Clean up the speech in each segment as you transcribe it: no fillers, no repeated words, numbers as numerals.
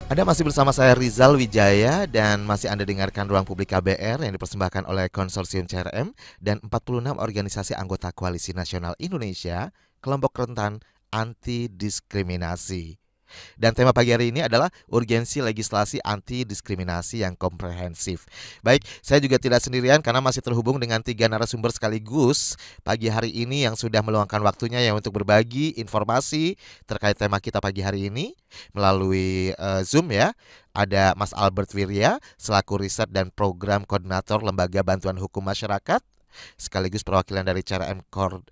Anda masih bersama saya Rizal Wijaya dan masih Anda dengarkan Ruang Publik KBR yang dipersembahkan oleh Konsorsium CRM dan 46 organisasi anggota Koalisi Nasional Indonesia, kelompok rentan anti diskriminasi. Dan tema pagi hari ini adalah urgensi legislasi anti diskriminasi yang komprehensif. Baik, saya juga tidak sendirian karena masih terhubung dengan tiga narasumber sekaligus pagi hari ini yang sudah meluangkan waktunya ya untuk berbagi informasi terkait tema kita pagi hari ini melalui Zoom ya. Ada Mas Albert Wirya selaku riset dan program koordinator Lembaga Bantuan Hukum Masyarakat sekaligus perwakilan dari CRM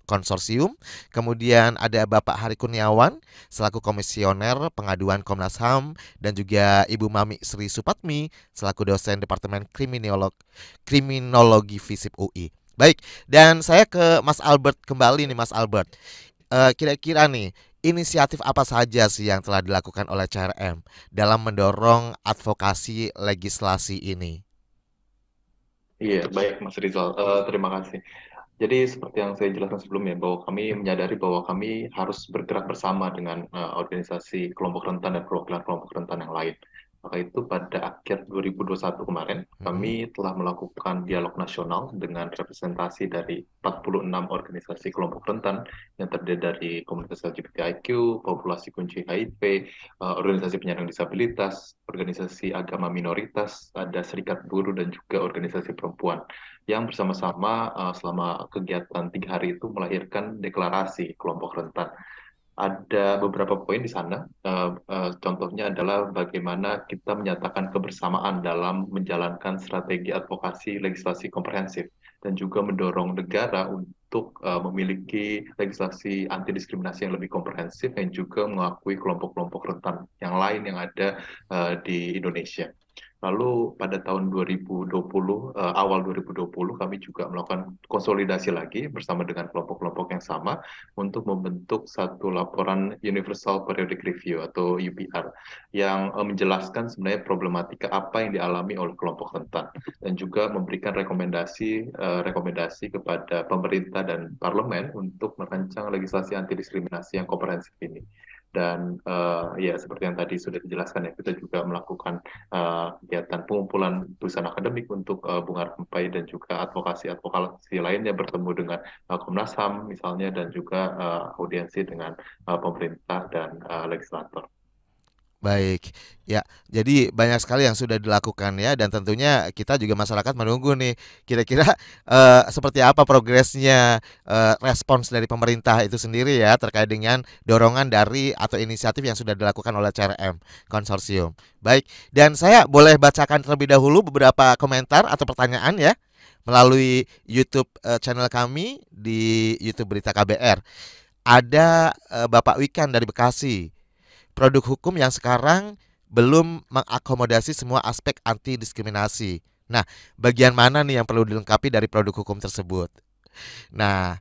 Konsorsium. Kemudian ada Bapak Hari Kurniawan selaku komisioner pengaduan Komnas HAM dan juga Ibu Mami Sri Supatmi selaku dosen Departemen Kriminologi FISIP UI. Baik, dan saya ke Mas Albert kembali nih Mas Albert. Kira-kira nih inisiatif apa saja sih yang telah dilakukan oleh CRM dalam mendorong advokasi legislasi ini? Iya, baik Mas Rizal. Terima kasih. Jadi seperti yang saya jelaskan sebelumnya, bahwa kami menyadari bahwa kami harus bergerak bersama dengan organisasi kelompok rentan dan perwakilan kelompok rentan yang lain. Maka itu pada akhir 2021 kemarin, kami Mm-mm. telah melakukan dialog nasional dengan representasi dari 46 organisasi kelompok rentan yang terdiri dari komunitas LGBTIQ, populasi kunci HIV, organisasi penyandang disabilitas, organisasi agama minoritas, ada serikat buruh dan juga organisasi perempuan yang bersama-sama selama kegiatan 3 hari itu melahirkan deklarasi kelompok rentan. Ada beberapa poin di sana. Contohnya adalah bagaimana kita menyatakan kebersamaan dalam menjalankan strategi advokasi legislasi komprehensif dan juga mendorong negara untuk memiliki legislasi anti diskriminasi yang lebih komprehensif yang juga mengakui kelompok-kelompok rentan yang lain yang ada di Indonesia. Lalu pada tahun 2020, awal 2020, kami juga melakukan konsolidasi lagi bersama dengan kelompok-kelompok yang sama untuk membentuk satu laporan Universal Periodic Review atau UPR yang menjelaskan sebenarnya problematika apa yang dialami oleh kelompok rentan dan juga memberikan rekomendasi kepada pemerintah dan parlemen untuk merancang legislasi anti diskriminasi yang komprehensif ini. Dan ya seperti yang tadi sudah dijelaskan ya, kita juga melakukan kegiatan pengumpulan tulisan akademik untuk Bung Rampai dan juga advokasi-advokasi lainnya bertemu dengan Komnas HAM misalnya dan juga audiensi dengan pemerintah dan legislator. Baik, ya. Jadi banyak sekali yang sudah dilakukan ya, dan tentunya kita juga masyarakat menunggu nih, kira-kira seperti apa progresnya, respons dari pemerintah itu sendiri ya terkait dengan dorongan dari atau inisiatif yang sudah dilakukan oleh CRM konsorsium. Baik, dan saya boleh bacakan terlebih dahulu beberapa komentar atau pertanyaan ya melalui YouTube channel kami di YouTube Berita KBR. Ada Bapak Wikan dari Bekasi. Produk hukum yang sekarang belum mengakomodasi semua aspek anti diskriminasi. Nah, bagian mana nih yang perlu dilengkapi dari produk hukum tersebut? Nah,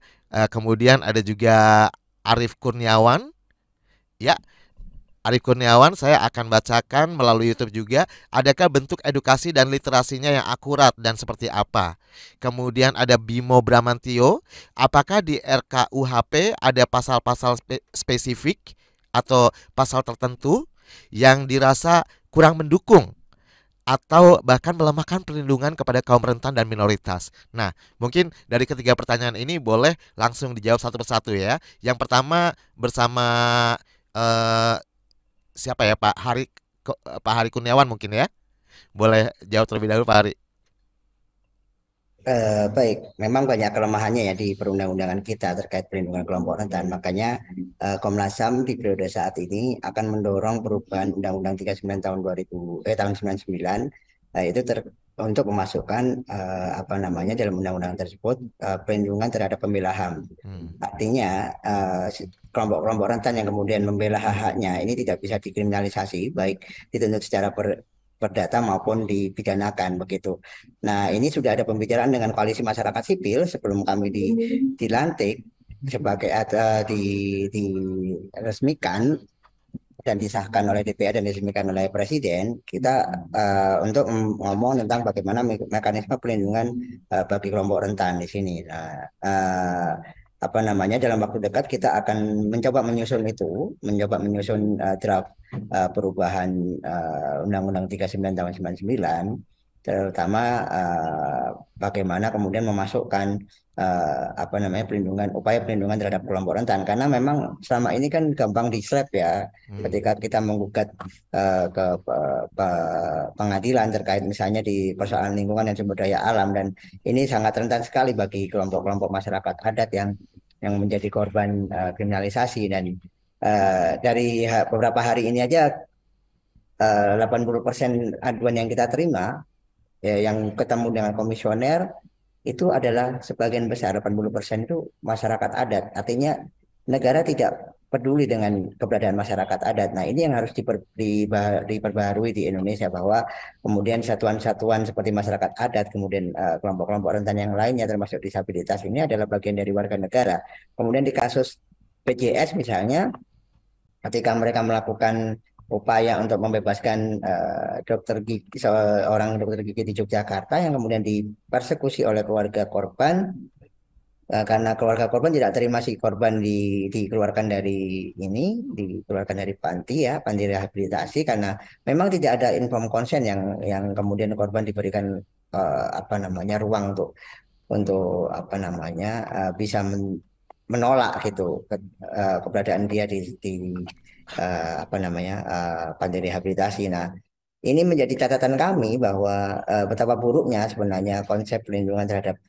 kemudian ada juga Arif Kurniawan. Ya, Arif Kurniawan saya akan bacakan melalui YouTube juga. Adakah bentuk edukasi dan literasinya yang akurat dan seperti apa? Kemudian ada Bimo Bramantio. Apakah di RKUHP ada pasal-pasal spesifik atau pasal tertentu yang dirasa kurang mendukung atau bahkan melemahkan perlindungan kepada kaum rentan dan minoritas. Nah, mungkin dari ketiga pertanyaan ini boleh langsung dijawab satu persatu ya. Yang pertama bersama eh, siapa ya Pak Hari Kurniawan mungkin ya. Boleh jawab terlebih dahulu Pak Hari. Baik, memang banyak kelemahannya ya di perundang-undangan kita terkait perlindungan kelompok rentan. Makanya Komnas HAM di periode saat ini akan mendorong perubahan Undang-Undang 39 tahun 2000 tahun 99 itu untuk memasukkan apa namanya dalam undang-undang tersebut perlindungan terhadap pembela HAM. Hmm. Artinya kelompok-kelompok rentan yang kemudian membela hak-haknya ini tidak bisa dikriminalisasi, baik dituntut secara perdata maupun dipidanakan begitu. Nah, ini sudah ada pembicaraan dengan koalisi masyarakat sipil sebelum kami dilantik sebagai diresmikan dan disahkan oleh DPR dan diresmikan oleh Presiden, kita untuk ngomong tentang bagaimana mekanisme perlindungan bagi kelompok rentan di sini. Nah, apa namanya dalam waktu dekat kita akan mencoba menyusun draft perubahan Undang-Undang 39 tahun 99, terutama bagaimana kemudian memasukkan apa namanya upaya perlindungan terhadap kelompok rentan, karena memang selama ini kan gampang dislap ya ketika kita menggugat ke pengadilan terkait misalnya di persoalan lingkungan dan sumber daya alam, dan ini sangat rentan sekali bagi kelompok-kelompok masyarakat adat yang menjadi korban kriminalisasi. Dan dari beberapa hari ini aja 80% aduan yang kita terima ya, yang ketemu dengan komisioner itu adalah sebagian besar 80% itu masyarakat adat. Artinya negara tidak peduli dengan keberadaan masyarakat adat. Nah, ini yang harus diperbaharui di Indonesia, bahwa kemudian satuan-satuan seperti masyarakat adat, kemudian kelompok-kelompok rentan yang lainnya termasuk disabilitas ini adalah bagian dari warga negara. Kemudian di kasus PJS misalnya, ketika mereka melakukan upaya untuk membebaskan seorang dokter gigi di Yogyakarta yang kemudian dipersekusi oleh keluarga korban, karena keluarga korban tidak terima si korban dikeluarkan dari panti ya, panti rehabilitasi, karena memang tidak ada informed consent yang kemudian korban diberikan apa namanya ruang untuk apa namanya bisa menolak gitu keberadaan dia di apa namanya panti rehabilitasi. Nah, ini menjadi catatan kami bahwa betapa buruknya sebenarnya konsep perlindungan terhadap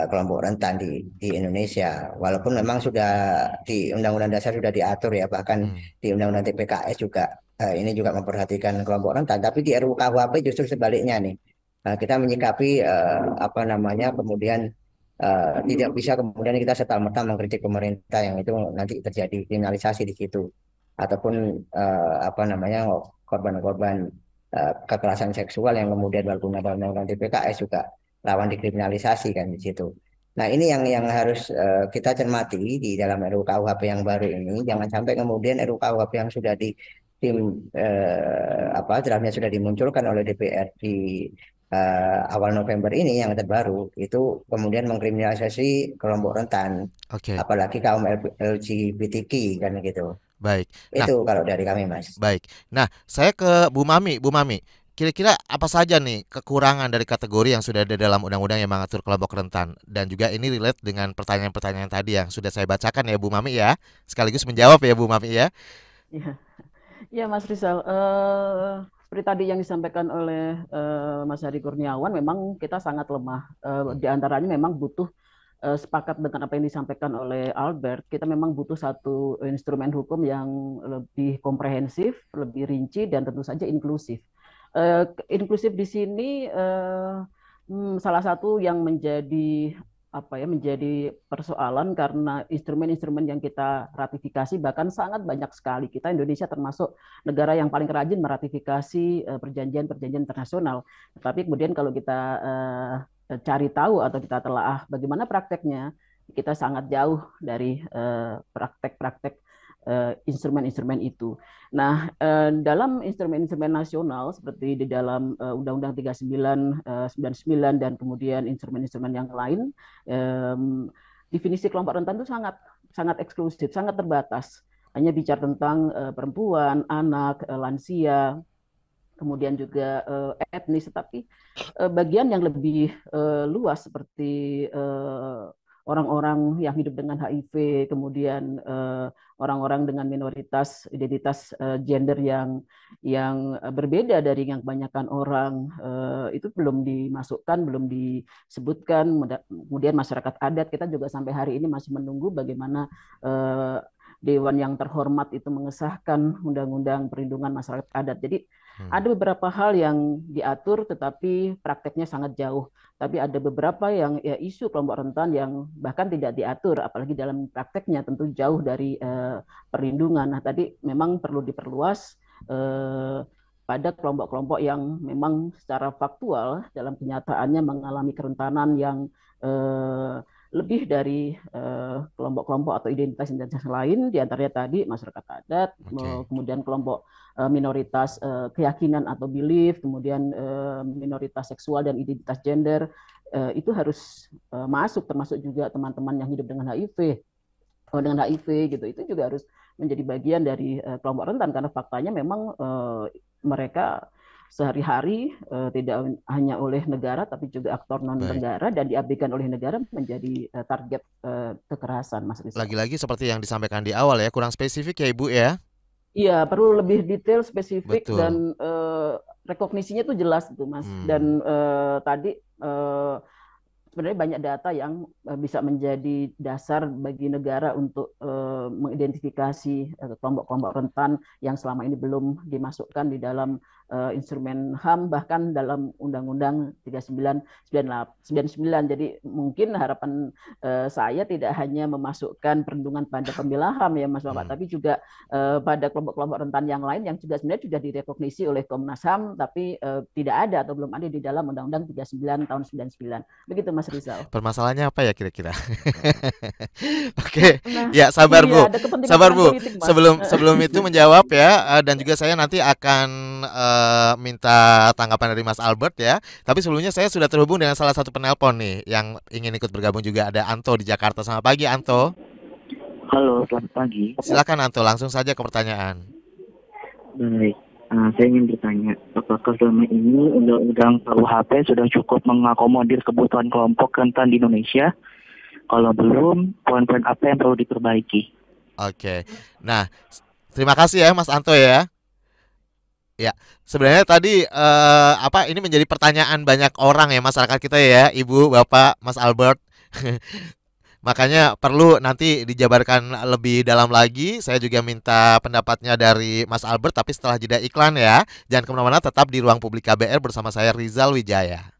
kelompok rentan di Indonesia. Walaupun memang sudah di Undang-Undang Dasar sudah diatur ya, bahkan di Undang-Undang TPKS juga ini juga memperhatikan kelompok rentan. Tapi di RUU KUHP justru sebaliknya nih. Kita menyikapi apa namanya kemudian tidak bisa kemudian kita serta-merta mengkritik pemerintah yang itu nanti terjadi kriminalisasi di situ, ataupun apa namanya korban-korban kekerasan seksual yang kemudian walaupun ada undang-undang TPKS juga rawan dikriminalisasi kan di situ. Nah, ini yang harus kita cermati di dalam RUU KUHP yang baru ini. Jangan sampai kemudian RUU KUHP yang sudah apa draftnya sudah dimunculkan oleh DPR di awal November ini yang terbaru itu kemudian mengkriminalisasi kelompok rentan, Oke, apalagi kaum LGBTQ kan gitu. baik. Nah, Itu kalau dari kami, Mas. baik. Nah, saya ke Bu Mami. Bu Mami, kira-kira apa saja nih kekurangan dari kategori yang sudah ada dalam undang-undang yang mengatur kelompok rentan? Dan juga ini relate dengan pertanyaan-pertanyaan tadi yang sudah saya bacakan ya Bu Mami ya. Sekaligus menjawab ya Bu Mami ya. Ya, ya Mas Rizal, seperti tadi yang disampaikan oleh Mas Hadi Kurniawan, memang kita sangat lemah. Di antaranya memang butuh sepakat dengan apa yang disampaikan oleh Albert, kita memang butuh satu instrumen hukum yang lebih komprehensif, lebih rinci, dan tentu saja inklusif. Inklusif di sini salah satu yang menjadi menjadi persoalan karena instrumen-instrumen yang kita ratifikasi bahkan sangat banyak sekali. Kita Indonesia termasuk negara yang paling rajin meratifikasi perjanjian-perjanjian internasional. Tetapi kemudian kalau kita cari tahu atau kita telaah bagaimana prakteknya, kita sangat jauh dari praktek-praktek instrumen-instrumen itu. Nah, dalam instrumen-instrumen nasional seperti di dalam Undang-Undang 39, 99 dan kemudian instrumen-instrumen yang lain, definisi kelompok rentan itu sangat sangat eksklusif, sangat terbatas. Hanya bicara tentang perempuan, anak, lansia, kemudian juga etnis, tetapi bagian yang lebih luas seperti orang-orang yang hidup dengan HIV, kemudian orang-orang dengan minoritas identitas gender yang berbeda dari yang kebanyakan orang, itu belum dimasukkan, belum disebutkan. Kemudian masyarakat adat, kita juga sampai hari ini masih menunggu bagaimana Dewan yang terhormat itu mengesahkan Undang-Undang Perlindungan Masyarakat Adat. Jadi ada beberapa hal yang diatur tetapi prakteknya sangat jauh. Tapi ada beberapa yang ya, isu kelompok rentan yang bahkan tidak diatur, apalagi dalam prakteknya tentu jauh dari perlindungan. Nah, tadi memang perlu diperluas pada kelompok-kelompok yang memang secara faktual dalam kenyataannya mengalami kerentanan yang lebih dari kelompok-kelompok atau identitas-identitas lain, diantaranya tadi masyarakat adat, kemudian kelompok minoritas keyakinan atau belief, kemudian minoritas seksual dan identitas gender, itu harus masuk, termasuk juga teman-teman yang hidup dengan HIV. dengan HIV gitu, itu juga harus menjadi bagian dari kelompok rentan karena faktanya memang mereka sehari-hari tidak hanya oleh negara tapi juga aktor non Baik. negara dan diabaikan oleh negara menjadi target kekerasan, Mas Rizal. Lagi-lagi seperti yang disampaikan di awal ya, kurang spesifik ya Ibu ya. Iya, perlu lebih detail, spesifik, Betul. dan rekognisinya itu jelas gitu, Mas. Dan tadi sebenarnya banyak data yang bisa menjadi dasar bagi negara untuk mengidentifikasi kelompok-kelompok rentan yang selama ini belum dimasukkan di dalam instrumen HAM, bahkan dalam Undang-Undang 3999. Jadi mungkin harapan saya tidak hanya memasukkan perlindungan pada pembela HAM ya Mas Bapak, tapi juga pada kelompok-kelompok rentan yang lain yang juga sebenarnya sudah direkognisi oleh Komnas HAM tapi tidak ada atau belum ada di dalam Undang-Undang 39 tahun 99. Begitu Mas Rizal. Permasalahannya apa ya kira-kira? Oke, Nah, ya sabar iya, Bu, ada kepentingan sabar Bu. politik, Mas. Sebelum itu menjawab ya, dan juga saya nanti akan minta tanggapan dari Mas Albert ya. Tapi sebelumnya saya sudah terhubung dengan salah satu penelpon nih yang ingin ikut bergabung juga, ada Anto di Jakarta. Selamat pagi Anto. Halo, selamat pagi. Silakan Anto, langsung saja ke pertanyaan. Baik, saya ingin bertanya, apakah selama ini Undang-Undang KUHP sudah cukup mengakomodir kebutuhan kelompok rentan di Indonesia? Kalau belum, poin-poin apa yang perlu diperbaiki? Oke, nah terima kasih ya Mas Anto ya. Ya, sebenarnya tadi ini menjadi pertanyaan banyak orang ya masyarakat kita ya, Ibu, Bapak, Mas Albert. Makanya perlu nanti dijabarkan lebih dalam lagi. Saya juga minta pendapatnya dari Mas Albert, tapi setelah jeda iklan ya. Jangan kemana-mana, tetap di Ruang Publik KBR bersama saya Rizal Wijaya.